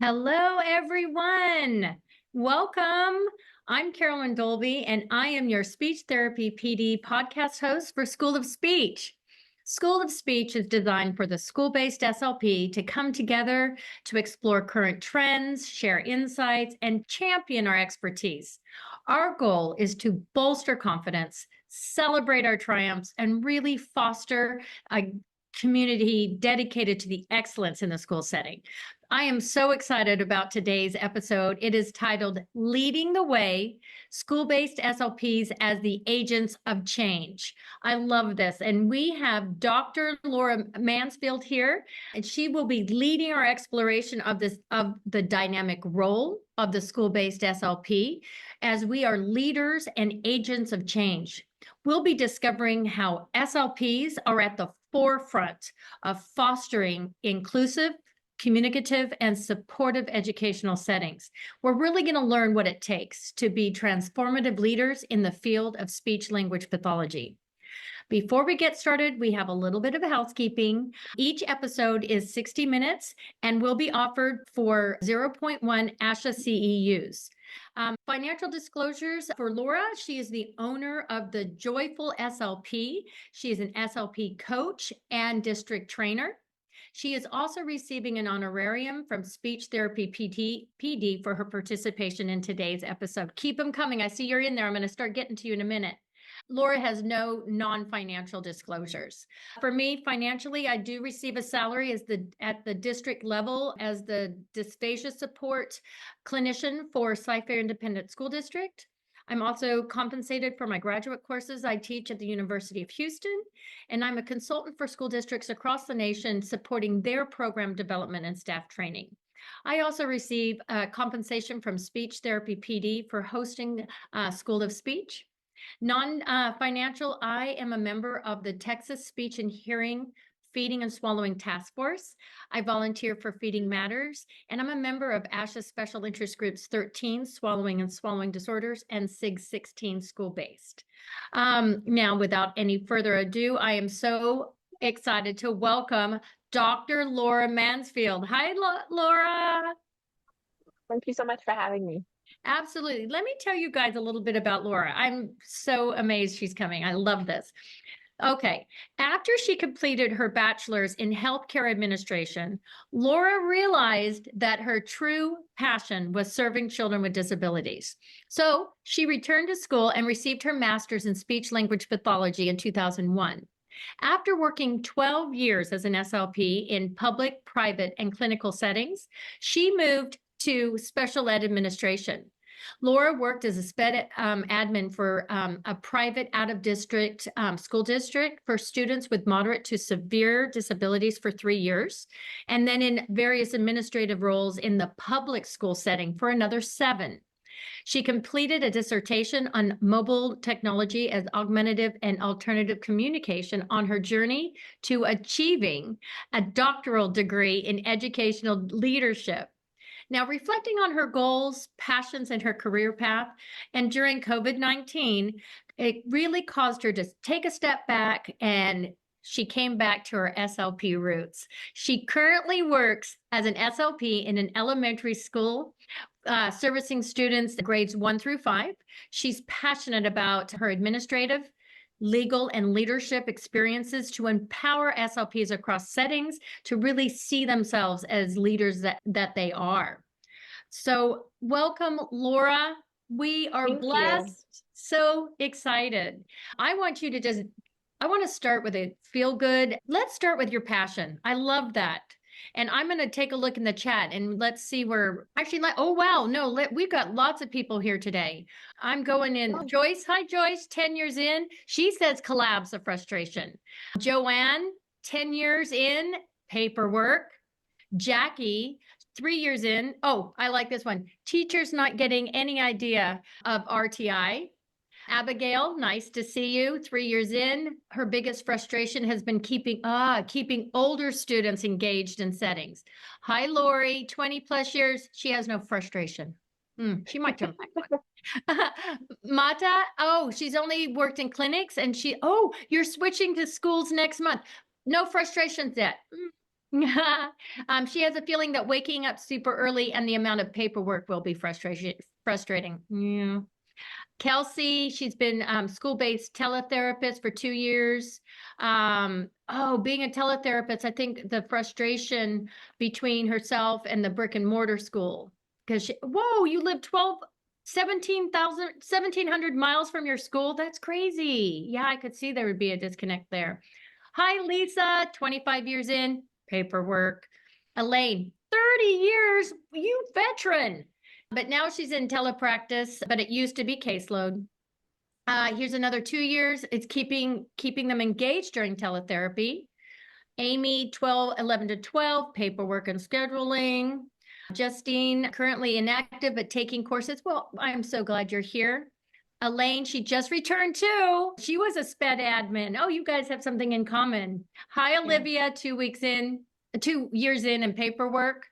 Hello, everyone. Welcome. I'm Carolyn Dolby, and I am your Speech Therapy PD podcast host for School of Speech. School of Speech is designed for the school-based SLP to come together to explore current trends, share insights, and champion our expertise. Our goal is to bolster confidence, celebrate our triumphs, and really foster a community dedicated to the excellence in the school setting. I am so excited about today's episode. It is titled Leading the Way, School-Based SLPs as the Agents of Change. I love this. And we have Dr. Laura Mansfield here, and she will be leading our exploration of the dynamic role of the school-based SLP as we are leaders and agents of change. We'll be discovering how SLPs are at the forefront of fostering inclusive, communicative, and supportive educational settings. We're really going to learn what it takes to be transformative leaders in the field of speech-language pathology. Before we get started, we have a little bit of housekeeping. Each episode is 60 minutes and will be offered for 0.1 ASHA CEUs. Financial disclosures for Laura. She is the owner of the Joyful SLP. She is an SLP coach and district trainer. She is also receiving an honorarium from Speech Therapy PD for her participation in today's episode. Keep them coming. I see you're in there. I'm going to start getting to you in a minute. Laura has no non-financial disclosures. For me, financially, I do receive a salary at the district level as the dysphagia support clinician for Cy-Fair Independent School District. I'm also compensated for my graduate courses I teach at the University of Houston, and I'm a consultant for school districts across the nation supporting their program development and staff training. I also receive compensation from Speech Therapy PD for hosting School of Speech. Non-financial, I am a member of the Texas Speech and Hearing Feeding and Swallowing Task Force. I volunteer for Feeding Matters, and I'm a member of ASHA Special Interest Groups 13, Swallowing and Swallowing Disorders, and SIG 16, School-Based. Now, without any further ado, I am so excited to welcome Dr. Laura Mansfield. Hi, Laura. Thank you so much for having me. Absolutely. Let me tell you guys a little bit about Laura. I'm so amazed she's coming. I love this. Okay. After she completed her bachelor's in healthcare administration, Laura realized that her true passion was serving children with disabilities. So she returned to school and received her master's in speech-language pathology in 2001. After working 12 years as an SLP in public, private, and clinical settings, she moved to special ed administration. Laura worked as a SPED admin for a private out-of-district school district for students with moderate to severe disabilities for 3 years, and then in various administrative roles in the public school setting for another 7. She completed a dissertation on mobile technology as augmentative and alternative communication on her journey to achieving a doctoral degree in educational leadership. Now, reflecting on her goals, passions, and her career path, and during COVID-19, it really caused her to take a step back, and she came back to her SLP roots. She currently works as an SLP in an elementary school, servicing students grades 1 through 5. She's passionate about her administrative, legal, and leadership experiences to empower SLPs across settings to really see themselves as leaders that they are. So welcome, Laura. We are blessed, so excited. I want to start with a feel good. Let's start with your passion. I love that. And I'm going to take a look in the chat and let's see where, oh, wow, no, we've got lots of people here today. I'm going in. Oh. Joyce, hi, Joyce, 10 years in. She says collabs of frustration. Joanne, 10 years in, paperwork. Jackie, 3 years in. Oh, I like this one. Teachers not getting any idea of RTI. Abigail, nice to see you. 3 years in, her biggest frustration has been keeping older students engaged in settings. Hi, Lori, 20 plus years. She has no frustration. She might turn back. Mata, oh, she's only worked in clinics and you're switching to schools next month. No frustrations yet. She has a feeling that waking up super early and the amount of paperwork will be frustrating. Yeah. Kelsey, she's been school-based teletherapist for 2 years. Being a teletherapist, I think the frustration between herself and the brick and mortar school, because whoa, you live 1,700 miles from your school. That's crazy. Yeah, I could see there would be a disconnect there. Hi, Lisa, 25 years in, paperwork. Elaine, 30 years, you veteran. But now she's in telepractice, but it used to be caseload. Here's another 2 years. It's keeping them engaged during teletherapy. Amy, 11 to 12, paperwork and scheduling. Justine, currently inactive, but taking courses. Well, I'm so glad you're here. Elaine, she just returned too. She was a SPED admin. Oh, you guys have something in common. Hi, Olivia, 2 years in paperwork.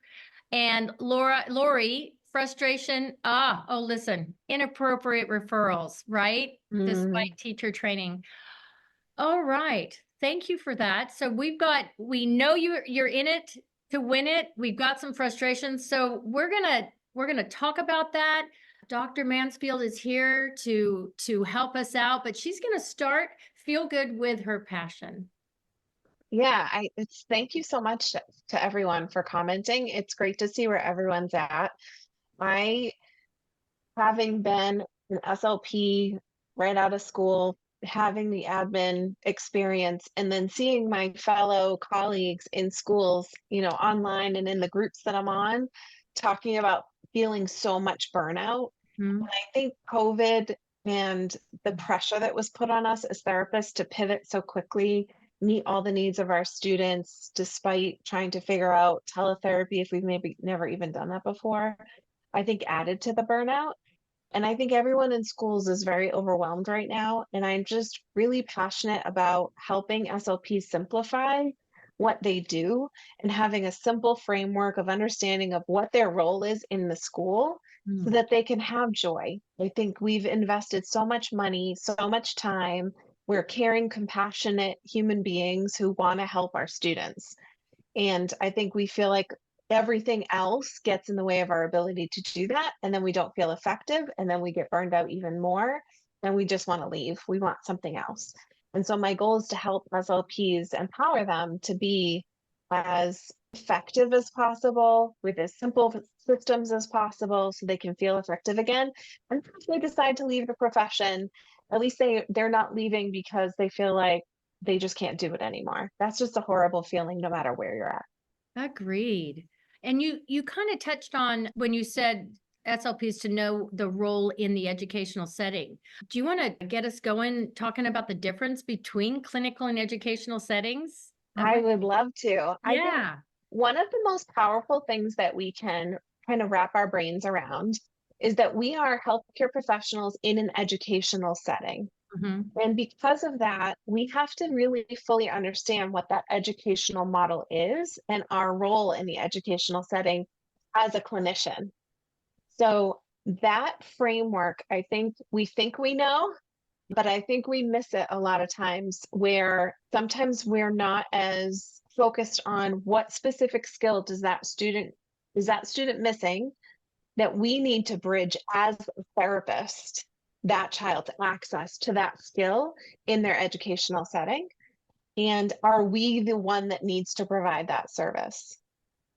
And Lori, frustration. Listen, inappropriate referrals, right? Despite teacher training. All right. Thank you for that. So we know you're in it to win it. We've got some frustrations. So we're gonna talk about that. Dr. Mansfield is here to help us out, but she's gonna feel good with her passion. Yeah, thank you so much to everyone for commenting. It's great to see where everyone's at. I, having been an SLP right out of school, having the admin experience, and then seeing my fellow colleagues in schools, online and in the groups that I'm on, talking about feeling so much burnout. Mm-hmm. I think COVID and the pressure that was put on us as therapists to pivot so quickly, meet all the needs of our students, despite trying to figure out teletherapy if we've maybe never even done that before, I think added to the burnout. And I think everyone in schools is very overwhelmed right now. And I'm just really passionate about helping SLPs simplify what they do and having a simple framework of understanding of what their role is in the school so that they can have joy. I think we've invested so much money, so much time. We're caring, compassionate human beings who want to help our students. And I think we feel like everything else gets in the way of our ability to do that. And then we don't feel effective. And then we get burned out even more. And we just want to leave. We want something else. And so my goal is to help SLPs empower them to be as effective as possible with as simple systems as possible so they can feel effective again. And if they decide to leave the profession, at least they're not leaving because they feel like they just can't do it anymore. That's just a horrible feeling no matter where you're at. Agreed. And you kind of touched on when you said SLPs to know the role in the educational setting. Do you want to get us going talking about the difference between clinical and educational settings? I would love to. I think Yeah. one of the most powerful things that we can kind of wrap our brains around is that we are healthcare professionals in an educational setting. And because of that, we have to really fully understand what that educational model is and our role in the educational setting as a clinician. So that framework, I think we know, but I think we miss it a lot of times where sometimes we're not as focused on what specific skill is that student missing that we need to bridge as a therapist that child's access to that skill in their educational setting. And are we the one that needs to provide that service?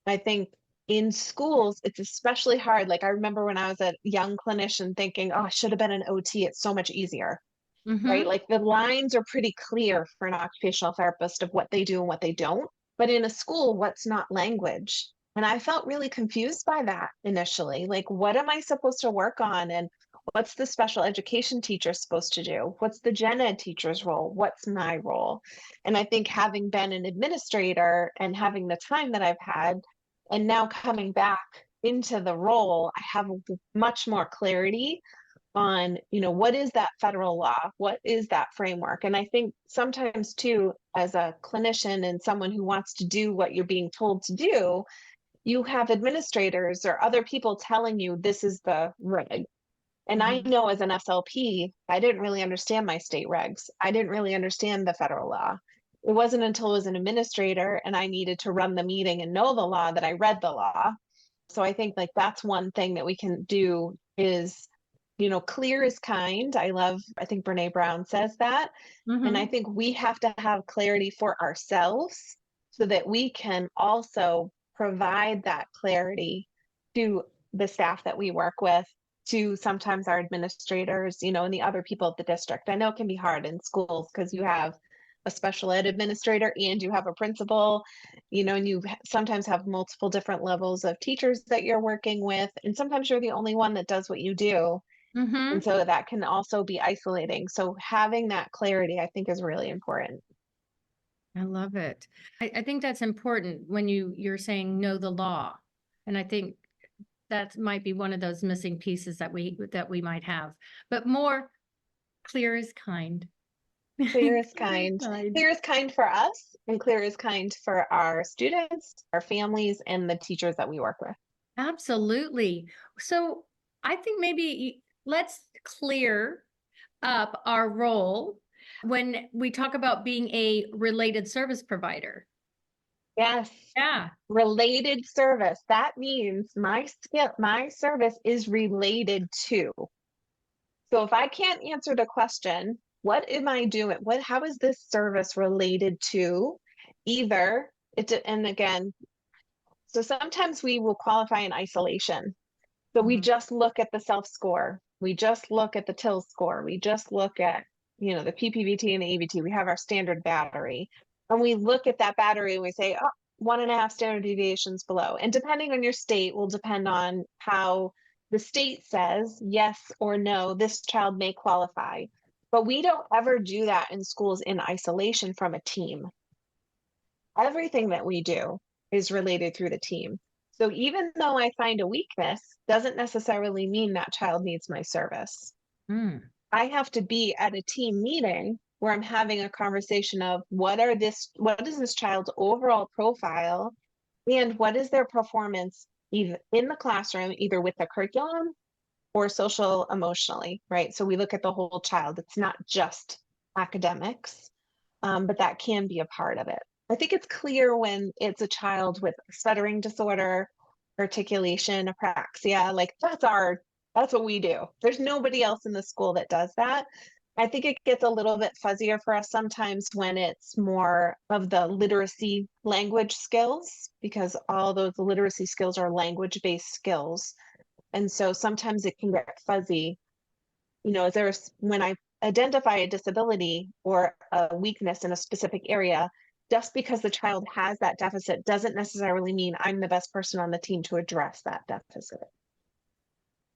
I think in schools, it's especially hard. Like I remember when I was a young clinician thinking, oh, I should have been an OT. It's so much easier, right? Like the lines are pretty clear for an occupational therapist of what they do and what they don't. But in a school, what's not language? And I felt really confused by that initially. Like, what am I supposed to work on? And what's the special education teacher supposed to do? What's the gen ed teacher's role? What's my role? And I think having been an administrator and having the time that I've had, and now coming back into the role, I have much more clarity on, what is that federal law? What is that framework? And I think sometimes too, as a clinician and someone who wants to do what you're being told to do, you have administrators or other people telling you this is the reg. And I know as an SLP, I didn't really understand my state regs. I didn't really understand the federal law. it wasn't until I was an administrator and I needed to run the meeting and know the law that I read the law. So I think like that's one thing that we can do is, clear is kind. I think Brene Brown says that. And I think we have to have clarity for ourselves so that we can also provide that clarity to the staff that we work with, to sometimes our administrators, and the other people at the district. I know it can be hard in schools because you have a special ed administrator and you have a principal, and you sometimes have multiple different levels of teachers that you're working with. And sometimes you're the only one that does what you do. And so that can also be isolating. So having that clarity, I think, is really important. I love it. I think that's important when you're saying know the law. And I think that might be one of those missing pieces that we might have. But more clear is kind. Clear is kind. Clear is kind for us, and clear is kind for our students, our families, and the teachers that we work with. Absolutely. So I think maybe let's clear up our role when we talk about being a related service provider. Yes. Yeah. Related service. That means my service is related to. So if I can't answer the question, what am I doing? How is this service related to? And again, so sometimes we will qualify in isolation. So we just look at the self score. We just look at the TIL score. We just look at, the PPVT and the ABT. We have our standard battery. And we look at that battery and we say, 1.5 standard deviations below. And depending on your state will depend on how the state says yes or no, this child may qualify. But we don't ever do that in schools in isolation from a team. Everything that we do is related through the team. So even though I find a weakness, doesn't necessarily mean that child needs my service. I have to be at a team meeting where I'm having a conversation of what is this child's overall profile, and what is their performance either in the classroom, either with the curriculum or social emotionally, right? So we look at the whole child. It's not just academics, but that can be a part of it. I think it's clear when it's a child with stuttering disorder, articulation, apraxia, like that's what we do. There's nobody else in the school that does that. I think it gets a little bit fuzzier for us sometimes when it's more of the literacy language skills, because all those literacy skills are language-based skills. And so sometimes it can get fuzzy. When I identify a disability or a weakness in a specific area, just because the child has that deficit doesn't necessarily mean I'm the best person on the team to address that deficit.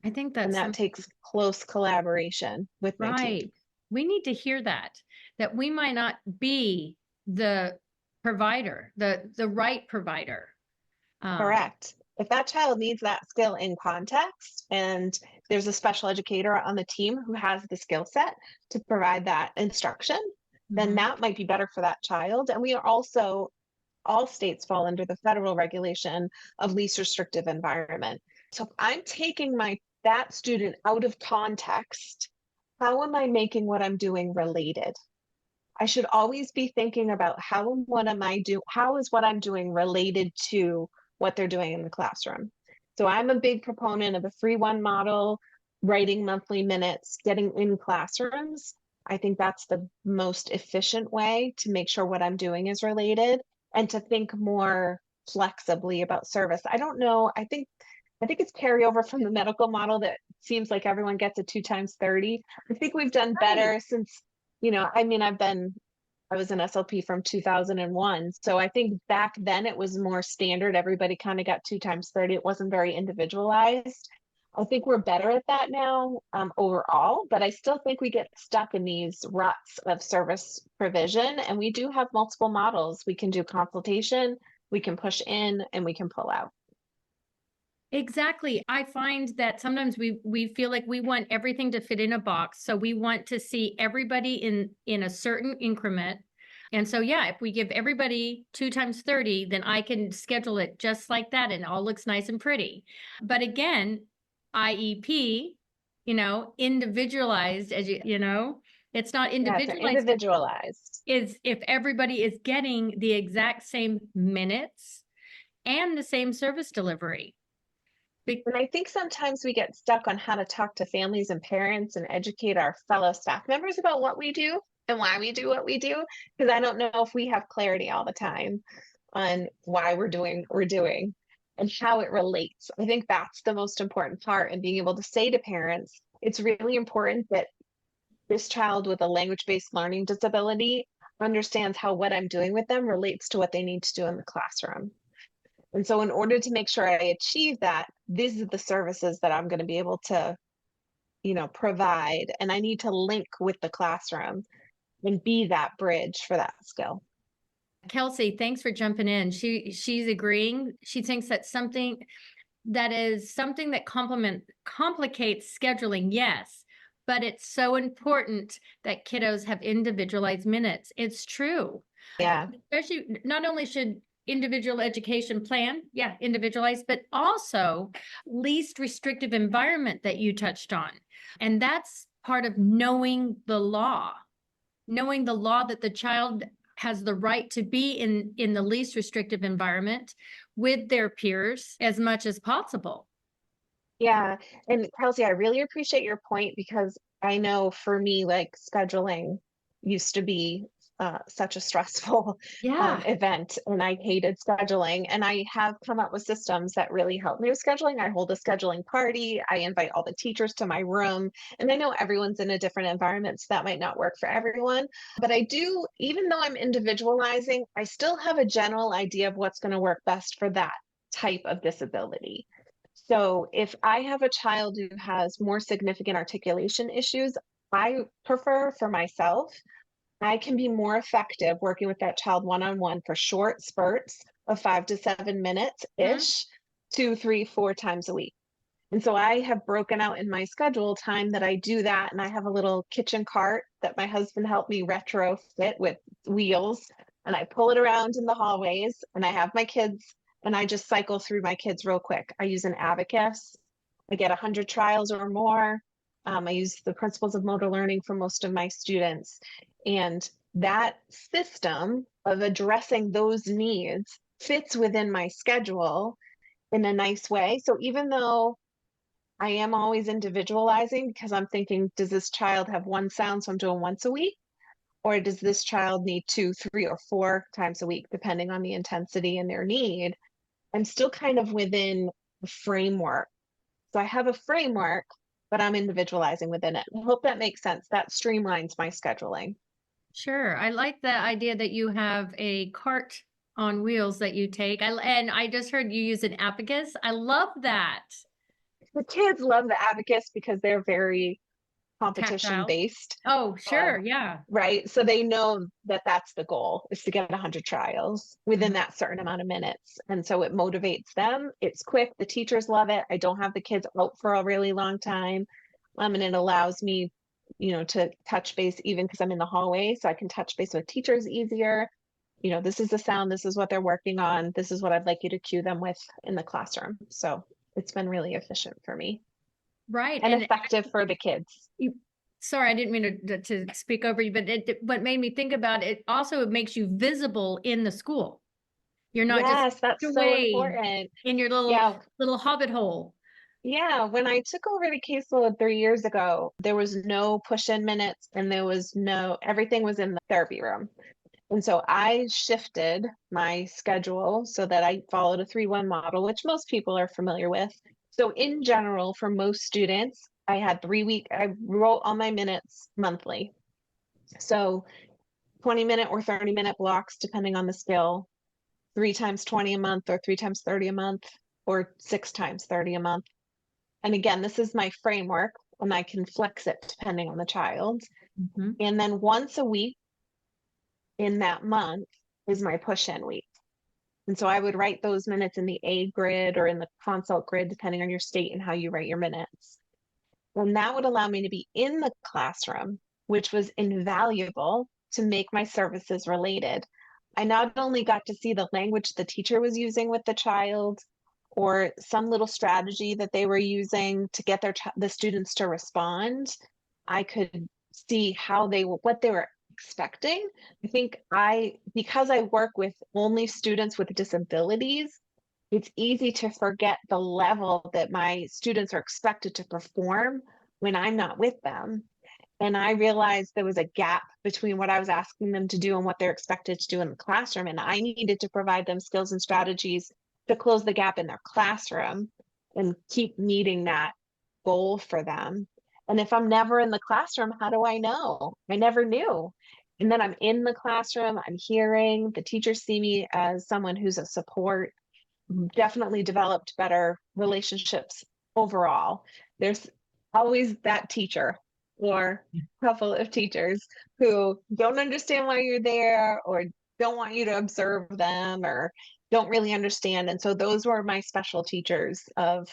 I think that takes close collaboration with my team. We need to hear that we might not be the provider, the right provider. Correct. If that child needs that skill in context and there's a special educator on the team who has the skill set to provide that instruction, then that might be better for that child. And we are also, all states fall under the federal regulation of least restrictive environment. So if I'm taking that student out of context, how am I making what I'm doing related? I should always be thinking about how is what I'm doing related to what they're doing in the classroom. So I'm a big proponent of a 3-1 model, writing monthly minutes, getting in classrooms. I think that's the most efficient way to make sure what I'm doing is related, and to think more flexibly about service. I don't know. I think it's carryover from the medical model that seems like everyone gets a 2 times 30. I think we've done better since, I was an SLP from 2001. So I think back then it was more standard. Everybody kind of got 2 times 30. It wasn't very individualized. I think we're better at that now overall, but I still think we get stuck in these ruts of service provision, and we do have multiple models. We can do consultation, we can push in, and we can pull out. Exactly. I find that sometimes we feel like we want everything to fit in a box. So we want to see everybody in a certain increment. And so, yeah, if we give everybody 2 times 30, then I can schedule it just like that and it all looks nice and pretty. But again, IEP, individualized, as It's not Yeah, it's individualized. individualized. Is if everybody is getting the exact same minutes and the same service delivery. And I think sometimes we get stuck on how to talk to families and parents and educate our fellow staff members about what we do and why we do what we do, because I don't know if we have clarity all the time on why we're doing what we're doing and how it relates. I think that's the most important part, and being able to say to parents, it's really important that this child with a language-based learning disability understands how what I'm doing with them relates to what they need to do in the classroom. And so in order to make sure I achieve that, these are the services that I'm going to be able to, provide. And I need to link with the classroom and be that bridge for that skill. Kelsey, thanks for jumping in. She's agreeing. She thinks that something that complicates scheduling, yes, but it's so important that kiddos have individualized minutes. It's true. Yeah. Especially, not only should individual education plan, individualized, but also least restrictive environment that you touched on. And that's part of knowing the law that the child has the right to be in the least restrictive environment with their peers as much as possible. Yeah. And Kelsey, I really appreciate your point, because I know for me, like, scheduling used to be such a stressful event, and I hated scheduling. And I have come up with systems that really help me with scheduling. I hold a scheduling party. I invite all the teachers to my room. And I know everyone's in a different environment, so that might not work for everyone. But I do, even though I'm individualizing, I still have a general idea of what's going to work best for that type of disability. So if I have a child who has more significant articulation issues, I prefer for myself, I can be more effective working with that child one-on-one for short spurts of 5 to 7 minutes-ish, 2, 3, 4 times a week. And so I have broken out in my schedule time that I do that. And I have a little kitchen cart that my husband helped me retrofit with wheels. And I pull it around in the hallways, and I have my kids, and I just cycle through my kids real quick. I use an Advocacy. I get 100 trials or more. I use the principles of motor learning for most of my students. And that system of addressing those needs fits within my schedule in a nice way. So even though I am always individualizing, because I'm thinking, does this child have one sound, so I'm doing once a week? Or does this child need 2, 3, or 4 times a week, depending on the intensity and their need? I'm still kind of within the framework. So I have a framework, but I'm individualizing within it. I hope that makes sense. That streamlines my scheduling. Sure. I like the idea that you have a cart on wheels that you take. And I just heard you use an Advocacy. I love that. The kids love the Advocacy because they're very competition based. Oh, sure. Yeah. Right. So they know that that's the goal, is to get 100 trials within that certain amount of minutes. And so it motivates them. It's quick. The teachers love it. I don't have the kids out for a really long time. And it allows me, to touch base, even because I'm in the hallway, so I can touch base with teachers easier. This is the sound, this is what they're working on, this is what I'd like you to cue them with in the classroom. So it's been really efficient for me. Right. And effective for the kids. Sorry, I didn't mean to speak over you, but what made me think about it, also it makes you visible in the school. You're not just that's so important in your little hobbit hole. Yeah, when I took over the caseload 3 years ago, there was no push-in minutes, and everything was in the therapy room. And so I shifted my schedule so that I followed a 3-1 model, which most people are familiar with. So in general, for most students, I wrote all my minutes monthly. So 20-minute or 30-minute blocks, depending on the skill, 3 times 20 a month, or 3 times 30 a month, or 6 times 30 a month. And again, this is my framework, and I can flex it depending on the child. And then once a week in that month is my push-in week. And so I would write those minutes in the A grid or in the consult grid, depending on your state and how you write your minutes. And that would allow me to be in the classroom, which was invaluable to make my services related. I not only got to see the language the teacher was using with the child, or some little strategy that they were using to get the students to respond. I could see what they were expecting. I think because I work with only students with disabilities, it's easy to forget the level that my students are expected to perform when I'm not with them. And I realized there was a gap between what I was asking them to do and what they're expected to do in the classroom. And I needed to provide them skills and strategies to close the gap in their classroom and keep meeting that goal for them. And if I'm never in the classroom, how do I know? I never knew. And then I'm in the classroom, I'm hearing, the teachers see me as someone who's a support, definitely developed better relationships overall. There's always that teacher or couple of teachers who don't understand why you're there or don't want you to observe them or don't really understand. And so those were my special teachers of,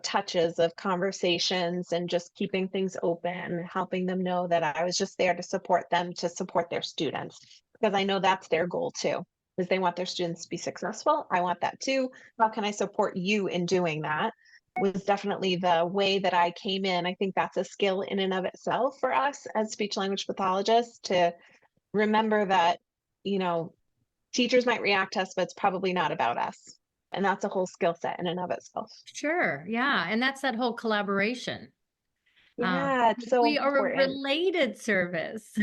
touches of conversations and just keeping things open, helping them know that I was just there to support them, to support their students, because I know that's their goal too, is they want their students to be successful. I want that too. How can I support you in doing that? Was definitely the way that I came in. I think that's a skill in and of itself for us as speech language pathologists, to remember that, teachers might react to us, but it's probably not about us. And that's a whole skill set in and of itself. Sure. Yeah. And that's that whole collaboration. Yeah, it's so We are a important. related service.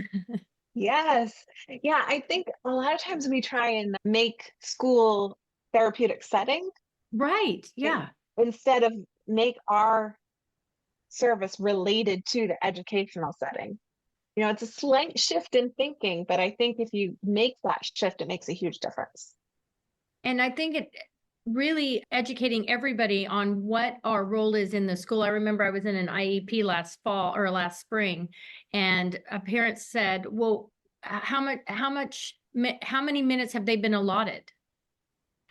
Yes. Yeah, I think a lot of times we try and make school therapeutic setting. Right. And Yeah. instead of make our service related to the educational setting. It's a slight shift in thinking, but I think if you make that shift, it makes a huge difference. And I think it really educating everybody on what our role is in the school. I remember I was in an IEP last fall or last spring, and a parent said, well, how many minutes have they been allotted?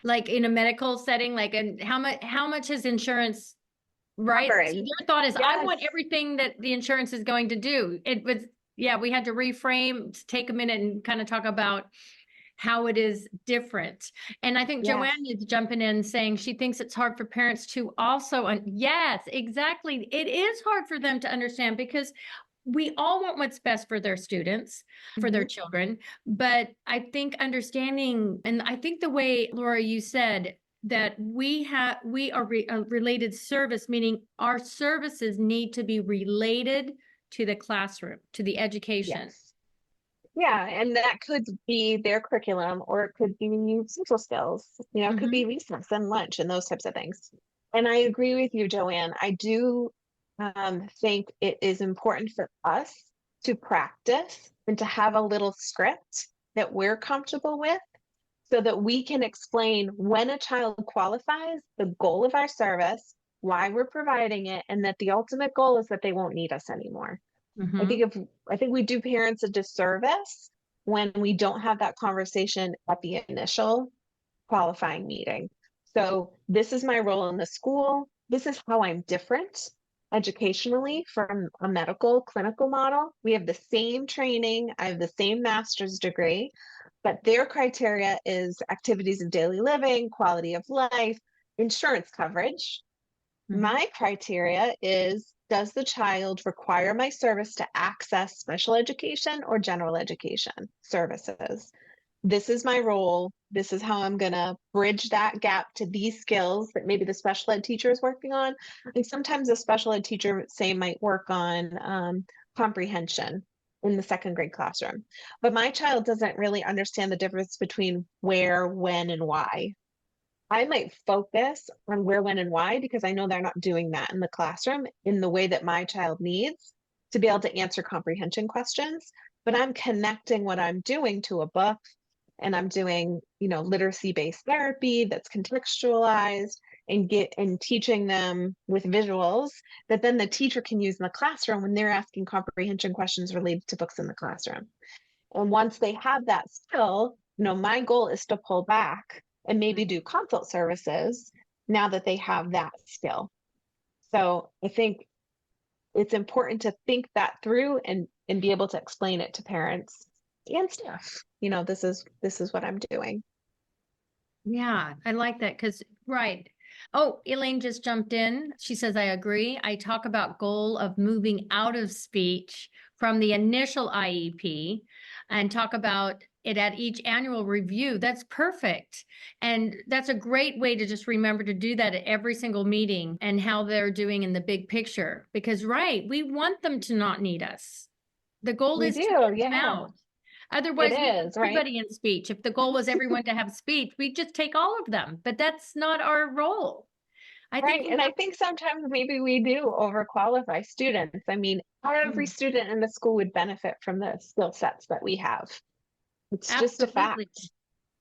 Like in a medical setting, like, and how much is insurance, right? So Covering. their thought is, I Yes. want everything that the insurance is going to do. It was, yeah, we had to reframe, to take a minute and kind of talk about how it is different. And I think Yes. Joanne is jumping in saying she thinks it's hard for parents to also, yes, exactly. It is hard for them to understand because we all want what's best for their students, for their children. But I think understanding, and I think the way, Laura, you said that we are a related service, meaning our services need to be related to the classroom, to the education. Yes. Yeah, and that could be their curriculum, or it could be social skills. It could be recess and lunch and those types of things. And I agree with you, Joanne. I do think it is important for us to practice and to have a little script that we're comfortable with, so that we can explain when a child qualifies, the goal of our service, why we're providing it, and that the ultimate goal is that they won't need us anymore. I think we do parents a disservice when we don't have that conversation at the initial qualifying meeting. So this is my role in the school. This is how I'm different educationally from a medical clinical model. We have the same training. I have the same master's degree, but their criteria is activities of daily living, quality of life, insurance coverage. My criteria is, does the child require my service to access special education or general education services? This is my role. This is how I'm going to bridge that gap to these skills that maybe the special ed teacher is working on. And sometimes a special ed teacher, say, might work on comprehension in the second grade classroom. But my child doesn't really understand the difference between where, when, and why. I might focus on where, when, and why, because I know they're not doing that in the classroom in the way that my child needs to be able to answer comprehension questions. But I'm connecting what I'm doing to a book, and I'm doing, literacy-based therapy that's contextualized and teaching them with visuals that then the teacher can use in the classroom when they're asking comprehension questions related to books in the classroom. And once they have that skill, my goal is to pull back and maybe do consult services now that they have that skill. So I think it's important to think that through and be able to explain it to parents and staff. This is what I'm doing. Yeah, I like that because, right. Oh, Elaine just jumped in. She says, I agree. I talk about goal of moving out of speech from the initial IEP and talk about it at each annual review. That's perfect. And that's a great way to just remember to do that at every single meeting and how they're doing in the big picture. Because, right, we want them to not need us. The goal We is to do, get them yeah. out. It Otherwise, we put is, right? everybody in speech. If the goal was everyone to have speech, we just take all of them. But that's not our role. I think Right. And I think sometimes maybe we do overqualify students. I mean, every Mm, student in the school would benefit from the skill sets that we have. It's just a absolutely. fact.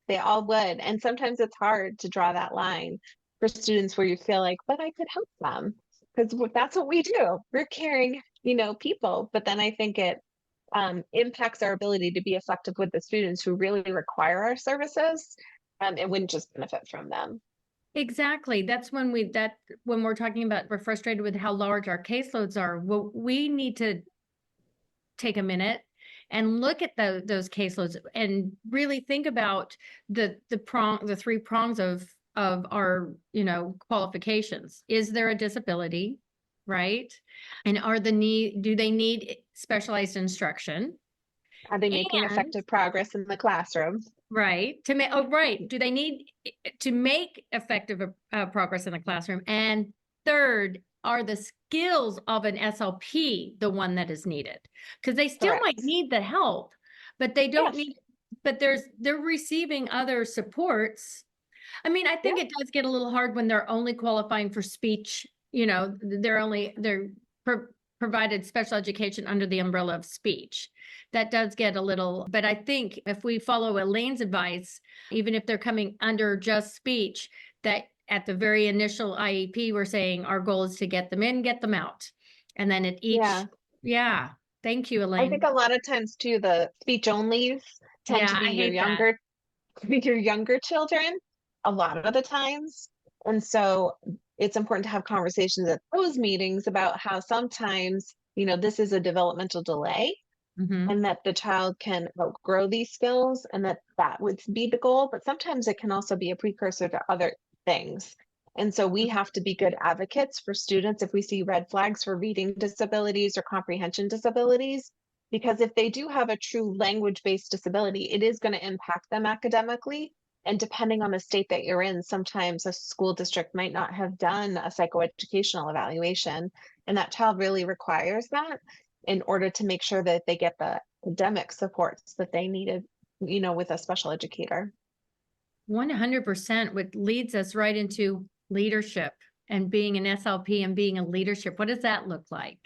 They all would. And sometimes it's hard to draw that line for students where you feel like, but I could help them. Because that's what we do. We're caring, people. But then I think it impacts our ability to be effective with the students who really require our services. It wouldn't just benefit from them. Exactly. That's when when we're talking about we're frustrated with how large our caseloads are. Well, we need to take a minute and look at those caseloads and really think about the three prongs of our qualifications. Is there a disability, right? And do they need specialized instruction? Are they making And effective progress in the classroom? right to make do they need to make effective progress in the classroom? And third, are the skills of an SLP the one that is needed? Because they still might Correct. need the help, but they don't Yes. need, but they're receiving other supports. I mean, I think Yep. it does get a little hard when they're only qualifying for speech, they're provided special education under the umbrella of speech. That does get a little, but I think if we follow Elaine's advice, even if they're coming under just speech, that at the very initial IEP, we're saying our goal is to get them in, get them out. And then at each, Yeah. yeah. Thank you, I think Elaine. a lot of times too, the speech onlys tend to Yeah, be I hate that. your younger children a lot of the times. And so it's important to have conversations at those meetings about how sometimes, this is a developmental delay Hmm. and that the child can outgrow these skills and that would be the goal. But sometimes it can also be a precursor to other things. And so we have to be good advocates for students if we see red flags for reading disabilities or comprehension disabilities, because if they do have a true language-based disability, it is going to impact them academically. And depending on the state that you're in, sometimes a school district might not have done a psychoeducational evaluation, and that child really requires that in order to make sure that they get the academic supports that they needed, with a special educator. 100%, which leads us right into leadership and being an SLP and being a leadership. What does that look like?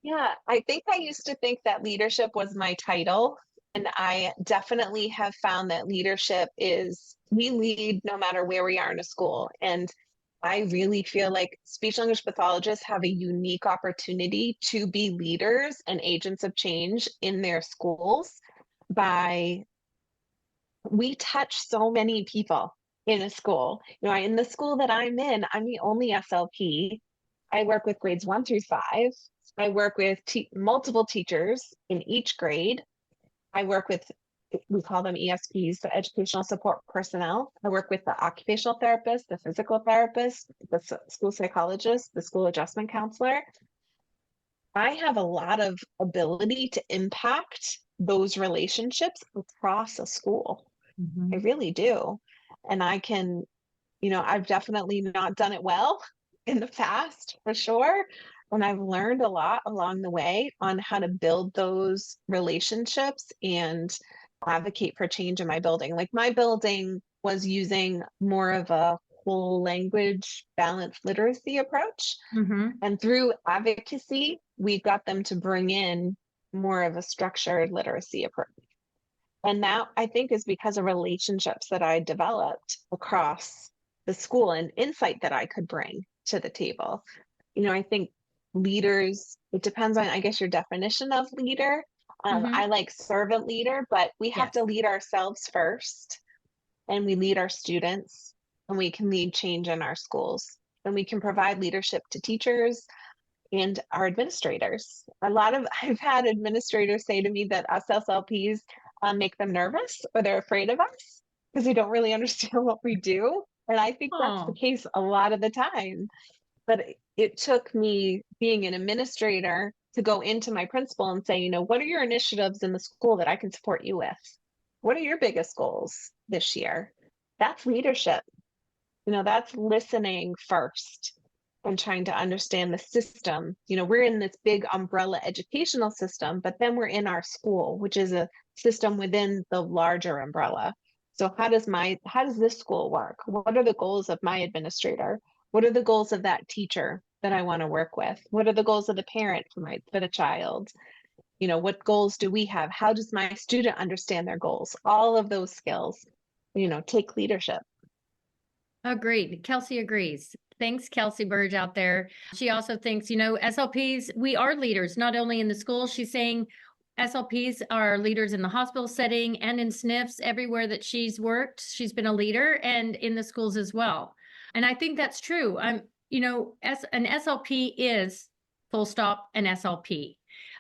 Yeah, I think I used to think that leadership was my title. And I definitely have found that leadership is we lead no matter where we are in a school. And I really feel like speech language pathologists have a unique opportunity to be leaders and agents of change in their schools by we touch so many people in a school. In the school that I'm in, I'm the only SLP. I work with grades 1 through 5. I work with multiple teachers in each grade. I work with, we call them ESPs, the educational support personnel. I work with the occupational therapist, the physical therapist, the school psychologist, the school adjustment counselor. I have a lot of ability to impact those relationships across a school. I Mhm. really do. And I can, I've definitely not done it well in the past for sure. And I've learned a lot along the way on how to build those relationships and advocate for change in my building. Like my building was using more of a whole language balanced literacy approach. Mhm. And through advocacy, we got them to bring in more of a structured literacy approach. And that I think is because of relationships that I developed across the school and insight that I could bring to the table. I think leaders, it depends on, I guess, your definition of leader. I Mhm. like servant leader, but we have Yes. to lead ourselves first and we lead our students and we can lead change in our schools and we can provide leadership to teachers and our administrators. I've had administrators say to me that us SLPs make them nervous or they're afraid of us because they don't really understand what we do. And I think that's the case a lot of the time. But it took me being an administrator to go into my principal and say, what are your initiatives in the school that I can support you with? What are your biggest goals this year? That's leadership. That's listening first and trying to understand the system. We're in this big umbrella educational system, but then we're in our school, which is a system within the larger umbrella. So how does this school work? What are the goals of my administrator? What are the goals of that teacher that I want to work with? What are the goals of the parent for the child? What goals do we have? How does my student understand their goals? All of those skills, take leadership. Agreed. Kelsey agrees. Thanks, Kelsey Burge out there. She also thinks, SLPs, we are leaders, not only in the school. She's saying SLPs are leaders in the hospital setting and in SNFs, everywhere that she's worked. She's been a leader, and in the schools as well. And I think that's true. An SLP is full stop an SLP,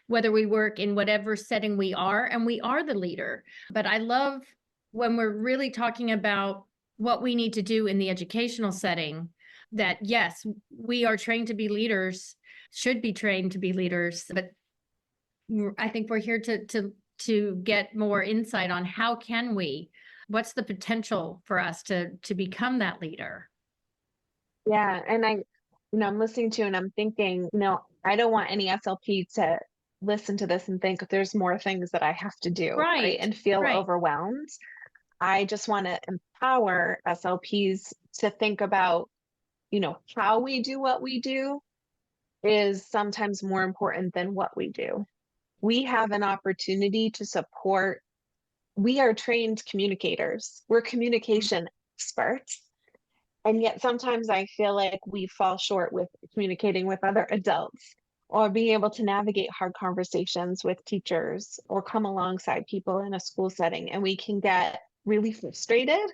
whether we work in whatever setting we are, and we are the leader. But I love when we're really talking about what we need to do in the educational setting, that yes, we are trained to be leaders, should be trained to be leaders, but I think we're here to get more insight on what's the potential for us to become that leader. Yeah. And I'm listening to, and I'm thinking, I don't want any SLP to listen to this and think there's more things that I have to do, right? And feel overwhelmed. I just want to empower SLPs to think about, how we do what we do is sometimes more important than what we do. We have an opportunity to support. We are trained communicators. We're communication experts. And yet sometimes I feel like we fall short with communicating with other adults, or being able to navigate hard conversations with teachers, or come alongside people in a school setting. And we can get really frustrated.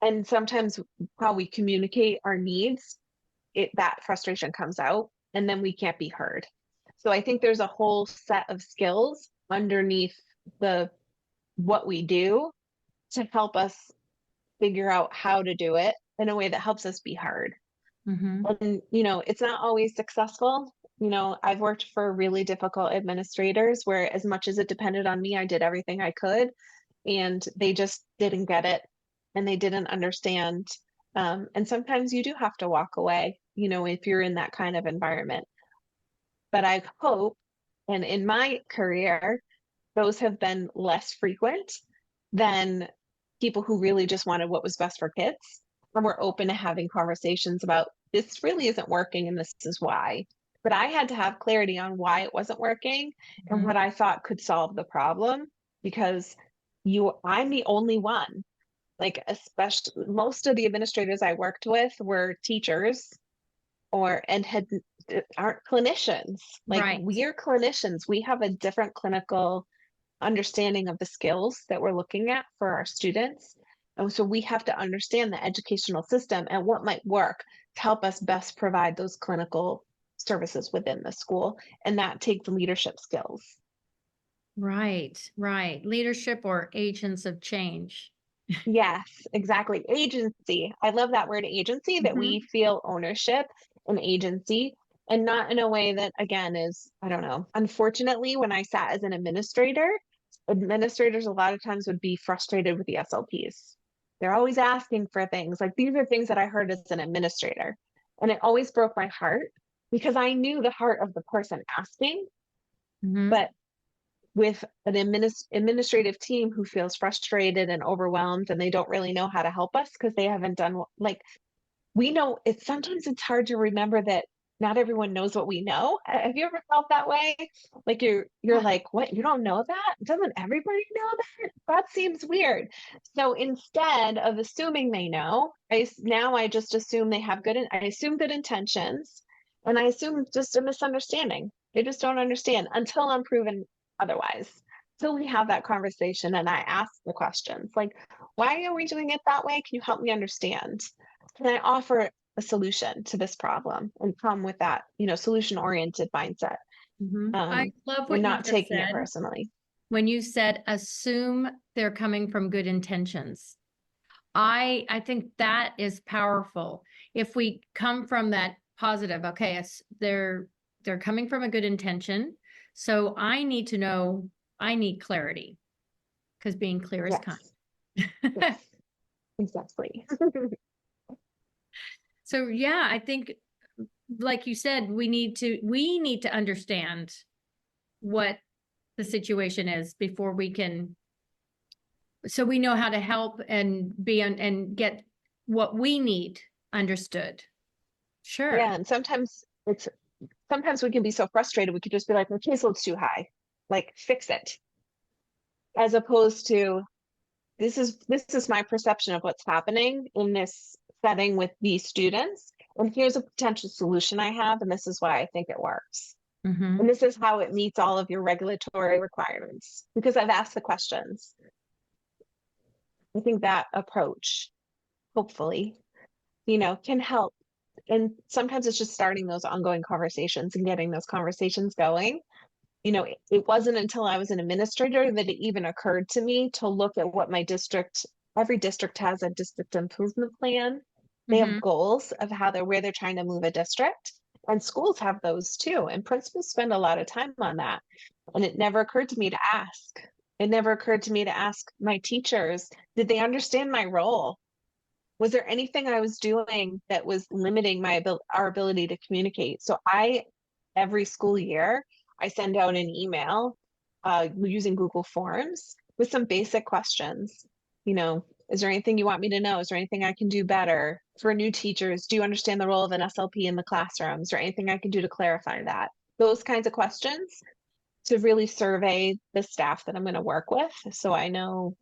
And sometimes how we communicate our needs, that frustration comes out, and then we can't be heard. So I think there's a whole set of skills underneath what we do to help us figure out how to do it in a way that helps us be heard. Mm-hmm. And, it's not always successful. I've worked for really difficult administrators where, as much as it depended on me, I did everything I could, and they just didn't get it, and they didn't understand. And sometimes you do have to walk away, if you're in that kind of environment. But I hope, and in my career, those have been less frequent than people who really just wanted what was best for kids, and were open to having conversations about, this really isn't working and this is why. But I had to have clarity on why it wasn't working, mm-hmm. and what I thought could solve the problem, because I'm the only one. Like, especially most of the administrators I worked with were teachers and aren't clinicians. Like, we are clinicians. We have a different clinical understanding of the skills that we're looking at for our students. And so we have to understand the educational system and what might work to help us best provide those clinical services within the school. And that takes leadership skills. Right. Leadership, or agents of change. Yes, exactly. Agency. I love that word, agency, that mm-hmm. we feel ownership and agency, and not in a way that, again, is, I don't know. Unfortunately, when I sat as an administrators a lot of times would be frustrated with the SLPs. They're always asking for things. Like, these are things that I heard as an administrator. And it always broke my heart, because I knew the heart of the person asking, mm-hmm. but with an administrative team who feels frustrated and overwhelmed, and they don't really know how to help us because they haven't done, we know sometimes it's hard to remember that not everyone knows what we know. Have you ever felt that way? Like, you're like, what? You don't know that? Doesn't everybody know that? That seems weird. So instead of assuming they know, I just assume they have I assume good intentions, and I assume just a misunderstanding. They just don't understand until I'm proven otherwise. So we have that conversation, and I ask the questions like, why are we doing it that way? Can you help me understand? Can I offer a solution to this problem, and come with that, solution-oriented mindset? Mm-hmm. I love what not taking it personally. When you said, assume they're coming from good intentions. I think that is powerful. If we come from that positive, okay, they're coming from a good intention. So I need to know, I need clarity, because being clear is kind. Yes, exactly. So yeah, I think, like you said, we need to understand what the situation is before we can, so we know how to help and and get what we need understood. Sure. Yeah, and sometimes we can be so frustrated, we could just be like, my caseload's too high, like fix it. As opposed to, this is my perception of what's happening in this setting with these students. And here's a potential solution I have, and this is why I think it works. Mm-hmm. And this is how it meets all of your regulatory requirements, because I've asked the questions. I think that approach, hopefully, can help. And sometimes it's just starting those ongoing conversations and getting those conversations going. It wasn't until I was an administrator that it even occurred to me to look at what every district has a district improvement plan. They have goals of where they're trying to move a district, and schools have those too. And principals spend a lot of time on that. And it never occurred to me to ask. It never occurred to me to ask my teachers, did they understand my role? Was there anything I was doing that was limiting our ability to communicate? So every school year, I send out an email using Google Forms with some basic questions. Is there anything you want me to know? Is there anything I can do better? For new teachers, do you understand the role of an SLP in the classroom? Is there anything I can do to clarify that? Those kinds of questions to really survey the staff that I'm going to work with, so I know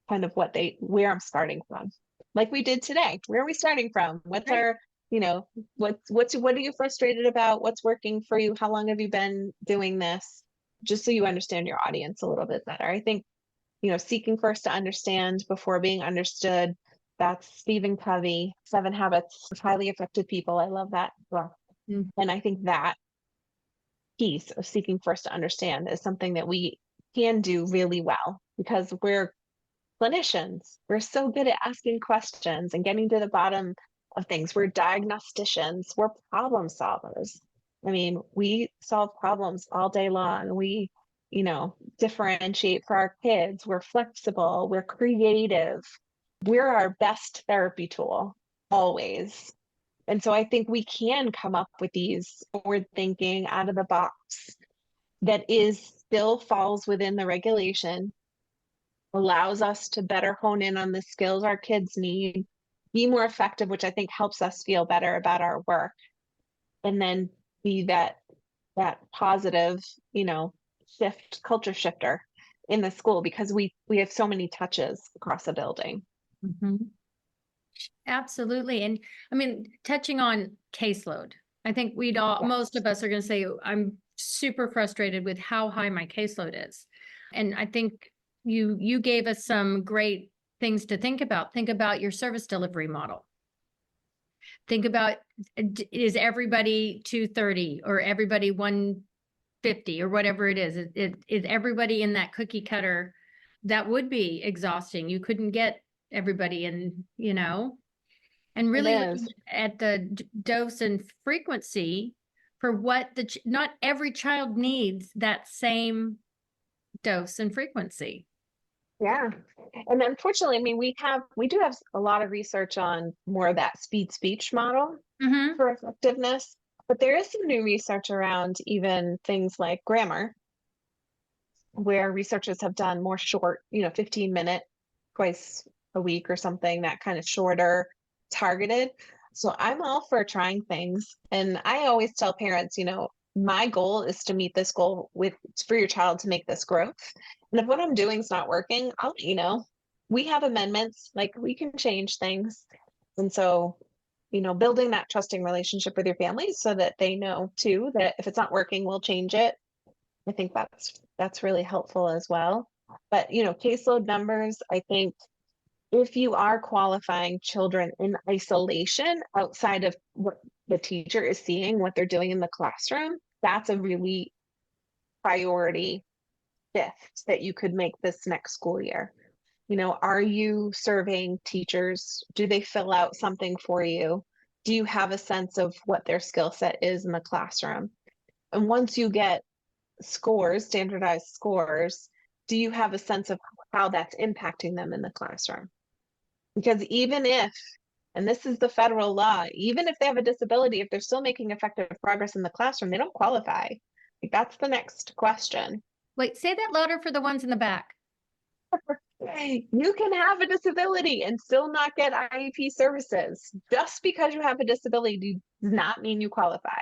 kind of where I'm starting from. Like we did today. Where are we starting from? What's our, what are you frustrated about? What's working for you? How long have you been doing this? Just so you understand your audience a little bit better. I think, seeking first to understand before being understood. That's Stephen Covey, 7 Habits of Highly Effective People. I love that book. And I think that piece of seeking first to understand is something that we can do really well, because we're clinicians. We're so good at asking questions and getting to the bottom of things. We're diagnosticians. We're problem solvers. I mean, we solve problems all day long. We, differentiate for our kids. We're flexible. We're creative. We're our best therapy tool, always. And so I think we can come up with these forward thinking, out of the box that still falls within the regulation, allows us to better hone in on the skills our kids need, be more effective, which I think helps us feel better about our work, and then be that positive, culture shifter in the school, because we have so many touches across the building. Absolutely. And I mean, touching on caseload, I think most of us are going to say, I'm super frustrated with how high my caseload is. And I think you gave us some great things to think about. Think about your service delivery model. Think about, is everybody 230 or everybody 150 or whatever it is? Is everybody in that cookie cutter? That would be exhausting. You couldn't get everybody in, and really looking at the dose and frequency for what not every child needs that same dose and frequency. Yeah. And unfortunately, I mean, we do have a lot of research on more of that speech model for effectiveness, but there is some new research around even things like grammar, where researchers have done more short, 15-minute, twice a week or something, that kind of shorter, targeted. So I'm all for trying things. And I always tell parents, my goal is to meet this goal for your child to make this growth. And if what I'm doing is not working, I'll let you know. We have amendments, like we can change things. And so, building that trusting relationship with your family so that they know too, that if it's not working, we'll change it. I think that's really helpful as well. But, caseload numbers, I think if you are qualifying children in isolation outside of what the teacher is seeing, what they're doing in the classroom, that's a really priority shift that you could make this next school year. Are you serving teachers? Do they fill out something for you? Do you have a sense of what their skill set is in the classroom? And once you get scores, standardized scores, do you have a sense of how that's impacting them in the classroom? Because even if, and this is the federal law, even if they have a disability, if they're still making effective progress in the classroom, they don't qualify. Like, that's the next question. Wait, say that louder for the ones in the back. You can have a disability and still not get IEP services. Just because you have a disability does not mean you qualify.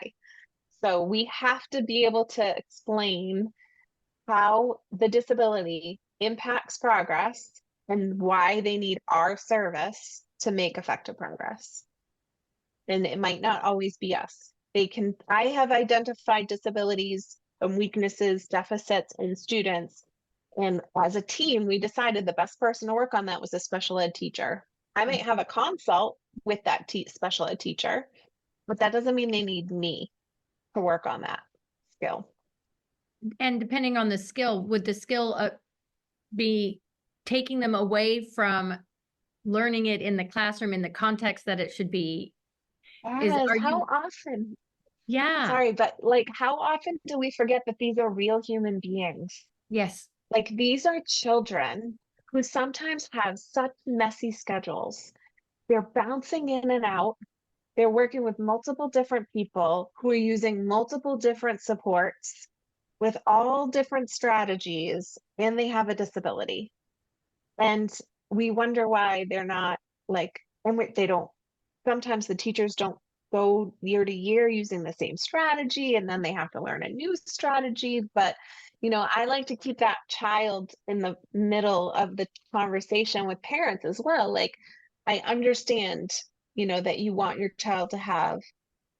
So we have to be able to explain how the disability impacts progress and why they need our service to make effective progress. And it might not always be us. I have identified disabilities and weaknesses, deficits in students. And as a team, we decided the best person to work on that was a special ed teacher. I might have a consult with that special ed teacher, but that doesn't mean they need me to work on that skill. And depending on the skill, would the skill be taking them away from learning it in the classroom in the context that it should be? Often? Yeah. Sorry, but like, how often do we forget that these are real human beings? Yes. Like, these are children who sometimes have such messy schedules. They're bouncing in and out. They're working with multiple different people who are using multiple different supports with all different strategies, and they have a disability. And we wonder why they're not like, and they don't, sometimes the teachers don't go year to year using the same strategy, and then they have to learn a new strategy. But I like to keep that child in the middle of the conversation with parents as well. Like, I understand, that you want your child to have